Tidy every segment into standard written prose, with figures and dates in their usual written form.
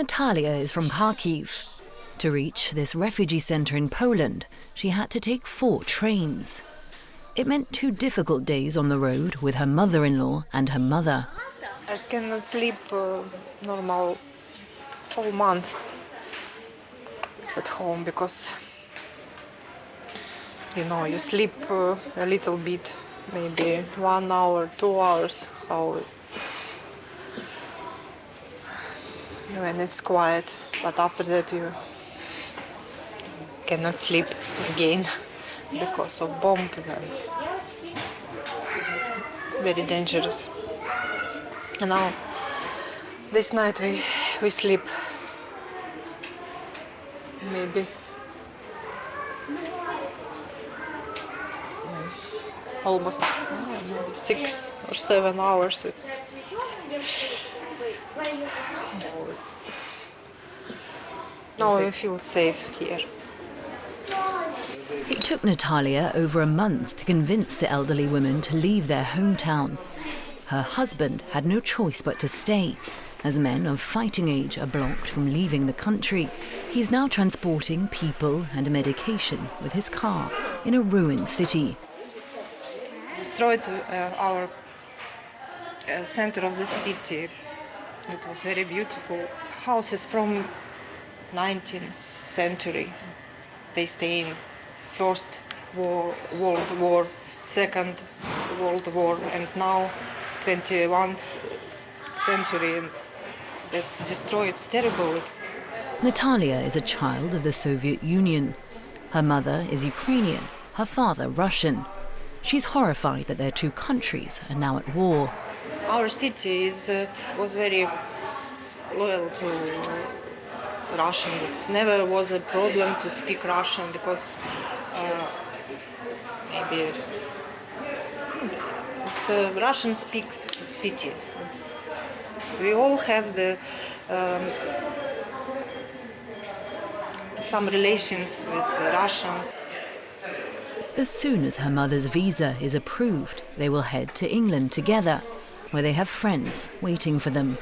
Natalia is from Kharkiv. To reach this refugee center in Poland, she had to take 4 trains. It meant 2 difficult days on the road with her mother-in-law and her mother. I cannot sleep normal whole month at home because, you sleep a little bit, maybe 1 hour, 2 hours, when it's quiet, but after that you cannot sleep again because of bomb, and it's very dangerous. And now this night we sleep maybe almost maybe 6 or 7 hours. It's now we feel safe here. It took Natalia over a month to convince the elderly women to leave their hometown. Her husband had no choice but to stay, as men of fighting age are blocked from leaving the country. He's now transporting people and medication with his car in a ruined city. Destroyed our center of the city. It was very beautiful. Houses from 19th century. They stay in First World War, Second World War, and now 21st century. And it's destroyed. It's terrible. Natalia is a child of the Soviet Union. Her mother is Ukrainian, her father Russian. She's horrified that their 2 countries are now at war. Our city was very loyal to Russian. It never was a problem to speak Russian because maybe it's a Russian speaks city. We all have some relations with Russians. As soon as her mother's visa is approved, they will head to England together, where they have friends waiting for them.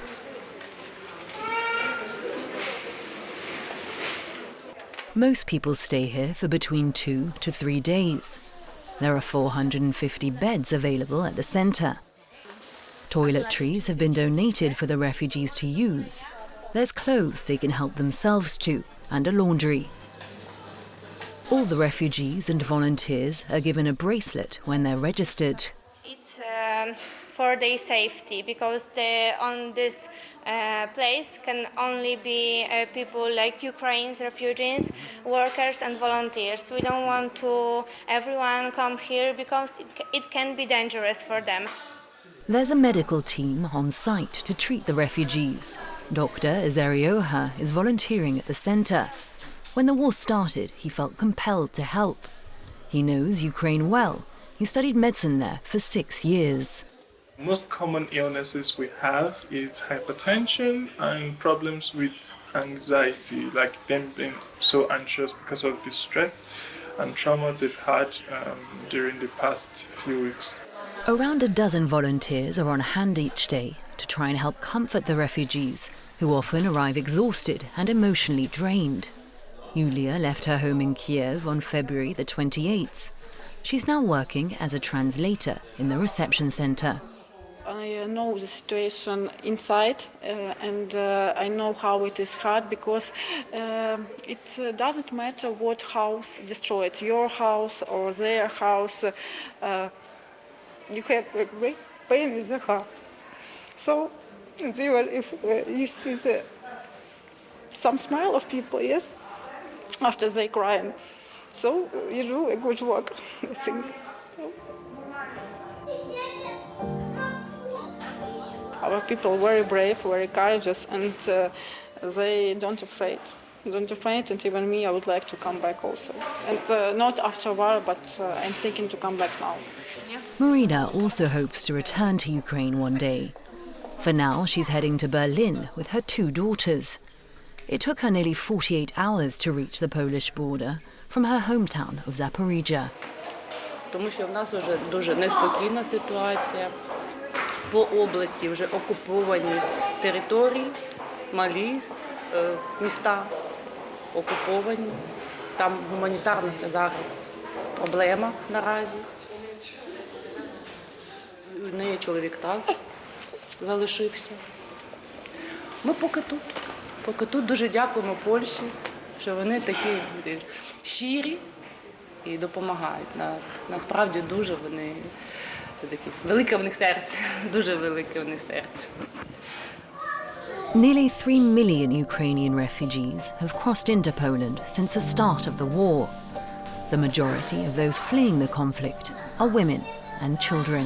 Most people stay here for between 2 to 3 days. There are 450 beds available at the centre. Toiletries have been donated for the refugees to use. There's clothes they can help themselves to, and a laundry. All the refugees and volunteers are given a bracelet when they're registered. It's for their safety, because on this place can only be people like Ukrainians, refugees, workers and volunteers. We don't want to everyone come here because it can be dangerous for them. There's a medical team on site to treat the refugees. Dr. Zarioha is volunteering at the centre. When the war started, he felt compelled to help. He knows Ukraine well. He studied medicine there for 6 years. Most common illnesses we have is hypertension and problems with anxiety, like them being so anxious because of the stress and trauma they've had during the past few weeks. Around a dozen volunteers are on hand each day to try and help comfort the refugees, who often arrive exhausted and emotionally drained. Yulia left her home in Kiev on February the 28th. She's now working as a translator in the reception center. I know the situation inside and I know how it is hard, because it doesn't matter what house destroyed, your house or their house. You have a great pain in the heart. So even if you see some smile of people, yes, after they crying, so you do a good work, I think. Our people very brave, very courageous, and they don't afraid, and even me, I would like to come back also. And not after a while, but I'm thinking to come back now. Marina also hopes to return to Ukraine one day. For now, she's heading to Berlin with her 2 daughters. It took her nearly 48 hours to reach the Polish border from her hometown of Zaporizhia. Тому що в нас вже дуже неспокійна ситуація. По області вже окуповані території, малі міста окуповані. Там гуманітарна зараз проблема наразі. У неї чоловік також залишився. Ми поки тут. Поки тут дуже дякуємо Польщі, що вони такі щирі і допомагають. Насправді дуже вони такі, велике в них серце, дуже велике в них серце. Nearly 3 million Ukrainian refugees have crossed into Poland since the start of the war. The majority of those fleeing the conflict are women and children.